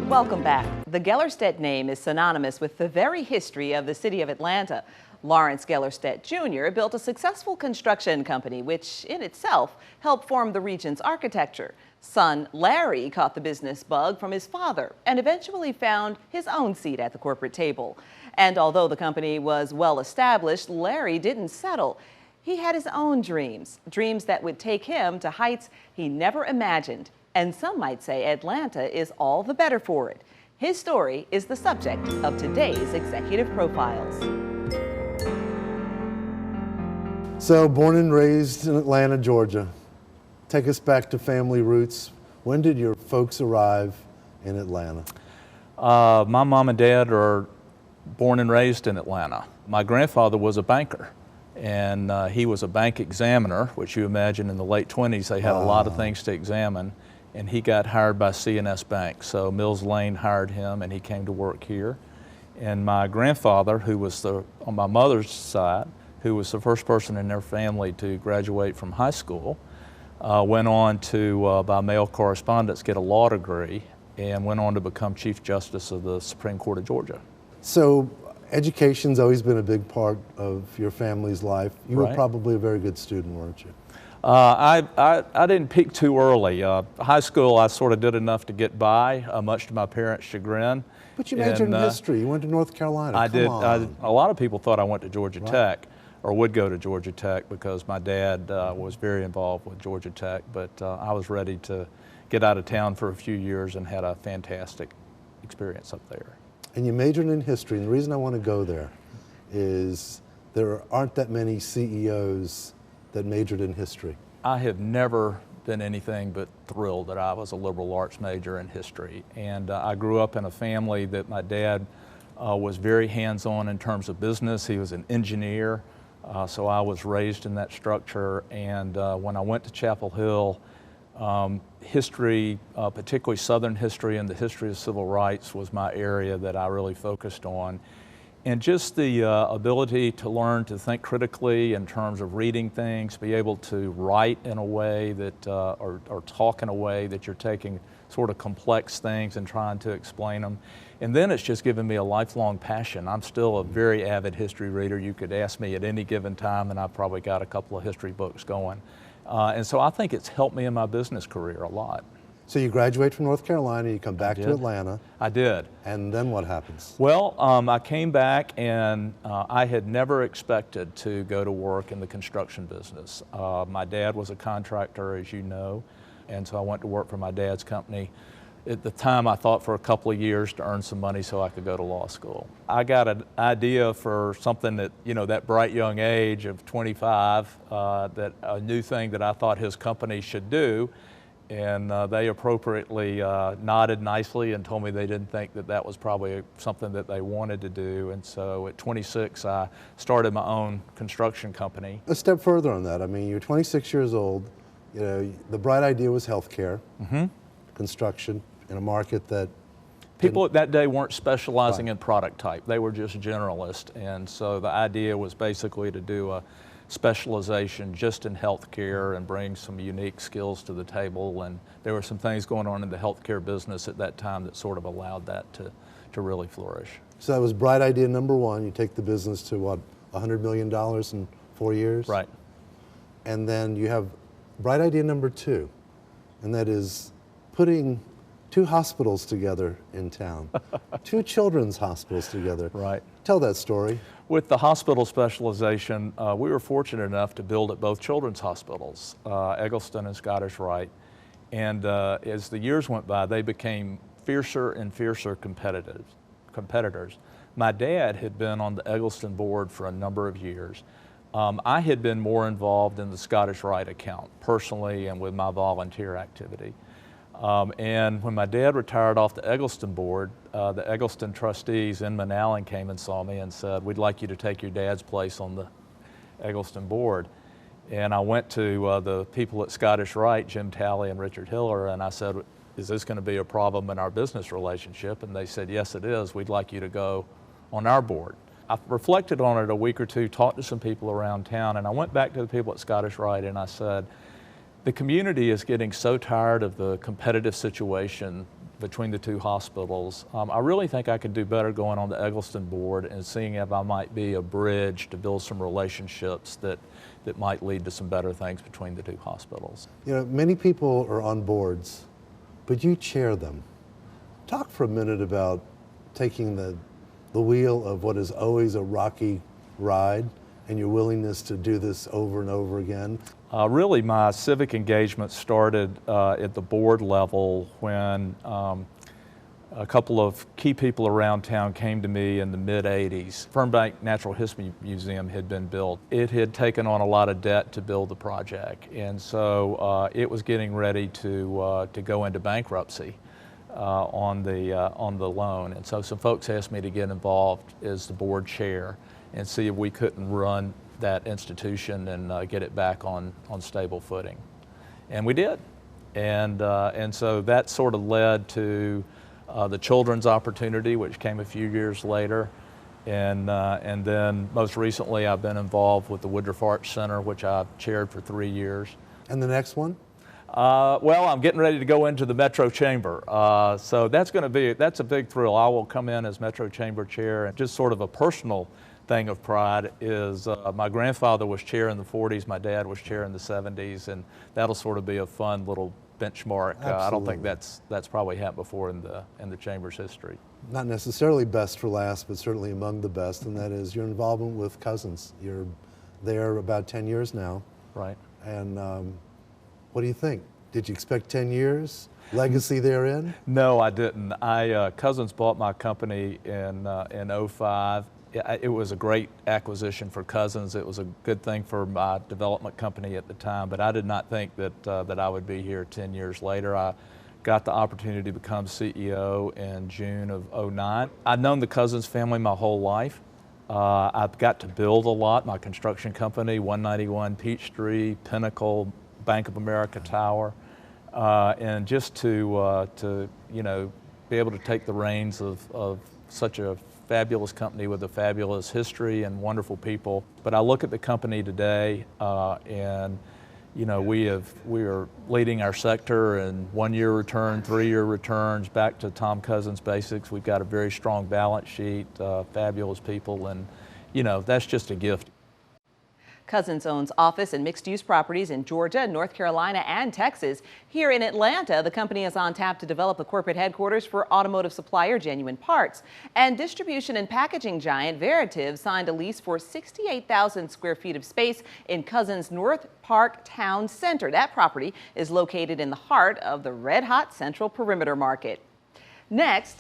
Welcome back. The Gellerstedt name is synonymous with the very history of the city of Atlanta. Lawrence Gellerstedt Jr. built a successful construction company, which in itself helped form the region's architecture. Son Larry caught the business bug from his father and eventually found his own seat at the corporate table. And although the company was well established, Larry didn't settle. He had his own dreams that would take him to heights he never imagined. And some might say Atlanta is all the better for it. His story is the subject of today's Executive Profiles. So, born and raised in Atlanta, Georgia. Take us back to family roots. When did your folks arrive in Atlanta? My mom and dad are born and raised in Atlanta. My grandfather was a banker, and he was a bank examiner, which you imagine in the late 20s they had a lot of things to examine. And he got hired by C&S Bank. So Mills Lane hired him and he came to work here. And my grandfather, who was on my mother's side, who was the first person in their family to graduate from high school, went on to, by mail correspondence, get a law degree and went on to become Chief Justice of the Supreme Court of Georgia. So education's always been a big part of your family's life. You were probably a very good student, weren't you? I didn't peak too early. High school, I sort of did enough to get by, much to my parents' chagrin. But you majored in history. You went to North Carolina. I did. A lot of people thought I went to Georgia Tech, or would go to Georgia Tech, because my dad was very involved with Georgia Tech. But I was ready to get out of town for a few years and had a fantastic experience up there. And you majored in history. And the reason I want to go there is there aren't that many CEOs that majored in history. I have never been anything but thrilled that I was a liberal arts major in history. And I grew up in a family that my dad was very hands-on in terms of business. He was an engineer, so I was raised in that structure. And when I went to Chapel Hill, history, particularly Southern history and the history of civil rights, was my area that I really focused on. And just the ability to learn to think critically in terms of reading things, be able to write in a way that, or talk in a way that you're taking sort of complex things and trying to explain them. And then it's just given me a lifelong passion. I'm still a very avid history reader. You could ask me at any given time and I've probably got a couple of history books going. And so I think it's helped me in my business career a lot. So you graduate from North Carolina, you come back to Atlanta. I did. And then what happens? Well, I came back and I had never expected to go to work in the construction business. My dad was a contractor, as you know, and so I went to work for my dad's company. At the time, I thought for a couple of years to earn some money so I could go to law school. I got an idea for something that, you know, that bright young age of 25, that a new thing that I thought his company should do. And they appropriately nodded nicely and told me they didn't think that that was probably something that they wanted to do. And so at 26, I started my own construction company. A step further on that. I mean, you're 26 years old. You know, the bright idea was healthcare, construction, in a market that people at that day weren't specializing in product type. They were just generalists. And so the idea was basically to do a specialization just in healthcare and bring some unique skills to the table. And there were some things going on in the healthcare business at that time that sort of allowed that to really flourish. So that was bright idea number one. You take the business to what, $100 million in 4 years? Right. And then you have bright idea number two, and that is putting two hospitals together in town, two children's hospitals together. Right. Tell that story. With the hospital specialization, we were fortunate enough to build at both children's hospitals, Eggleston and Scottish Rite. And as the years went by, they became fiercer and fiercer competitors. My dad had been on the Eggleston board for a number of years. I had been more involved in the Scottish Rite account personally and with my volunteer activity. And when my dad retired off the Eggleston board, the Eggleston trustees, Inman Allen, came and saw me and said, "We'd like you to take your dad's place on the Eggleston board." And I went to the people at Scottish Rite, Jim Talley and Richard Hiller, and I said, "Is this going to be a problem in our business relationship?" And they said, "Yes, it is. We'd like you to go on our board." I reflected on it a week or two, talked to some people around town, and I went back to the people at Scottish Rite and I said, the community is getting so tired of the competitive situation between the two hospitals. I really think I could do better going on the Eggleston board and seeing if I might be a bridge to build some relationships that might lead to some better things between the two hospitals. You know, many people are on boards, but you chair them. Talk for a minute about taking the wheel of what is always a rocky ride and your willingness to do this over and over again. Really, my civic engagement started at the board level when a couple of key people around town came to me in the mid-'80s. Fernbank Natural History Museum had been built. It had taken on a lot of debt to build the project, and so it was getting ready to go into bankruptcy on the loan. And so some folks asked me to get involved as the board chair and see if we couldn't run that institution and get it back on stable footing. And we did. And so that sort of led to the children's opportunity, which came a few years later. And then most recently I've been involved with the Woodruff Arts Center, which I've chaired for 3 years. And the next one? Well, I'm getting ready to go into the Metro Chamber. So that's a big thrill. I will come in as Metro Chamber Chair, and just sort of a personal thing of pride is my grandfather was chair in the 40s, my dad was chair in the 70s, and that'll sort of be a fun little benchmark. I don't think that's probably happened before in the Chamber's history. Not necessarily best for last, but certainly among the best, and that is your involvement with Cousins. You're there about 10 years now. Right. And what do you think? Did you expect 10 years? Legacy therein? No, I didn't. Cousins bought my company in '05. It was a great acquisition for Cousins. It was a good thing for my development company at the time, but I did not think that I would be here 10 years later. I got the opportunity to become CEO in June of '09. I've known the Cousins family my whole life. I've got to build a lot. My construction company, 191 Peachtree, Pinnacle, Bank of America Tower, and just to be able to take the reins of such a fabulous company with a fabulous history and wonderful people. But I look at the company today, and we are leading our sector in 1-year return, 3-year returns, back to Tom Cousins basics. We've got a very strong balance sheet, fabulous people, and that's just a gift. Cousins owns office and mixed-use properties in Georgia, North Carolina, and Texas. Here in Atlanta, the company is on tap to develop a corporate headquarters for automotive supplier Genuine Parts. And distribution and packaging giant Veritiv signed a lease for 68,000 square feet of space in Cousins' North Park Town Center. That property is located in the heart of the red-hot Central Perimeter Market. Next,